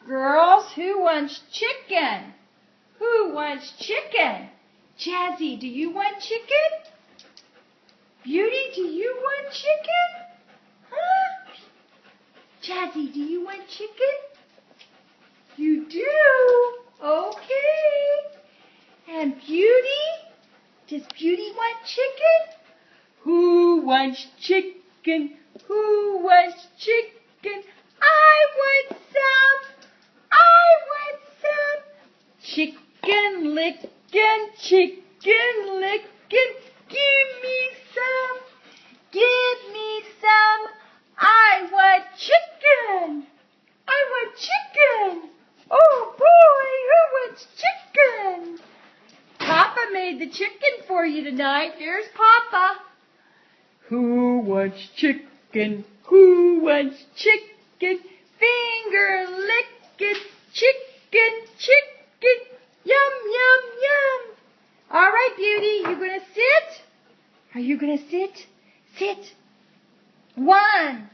Girls, who wants chicken? Who wants chicken? Jazzy, do you want chicken? Beauty, do you want chicken? Huh? Jazzy, do you want chicken? You do? Okay. And Beauty? Does Beauty want chicken? Who wants chicken? Who wants chicken? I want some. I want some. Chicken lickin', chicken lickin'. Give me some. Give me some. I want chicken. I want chicken. Oh boy, who wants chicken? Papa made the chicken for you tonight. There's Papa. Who wants chicken? Who wants chicken? Finger lickin', chicken, chicken. Yum, yum, yum. All right, Beauty, you gonna sit? Are you gonna sit? Sit. 1,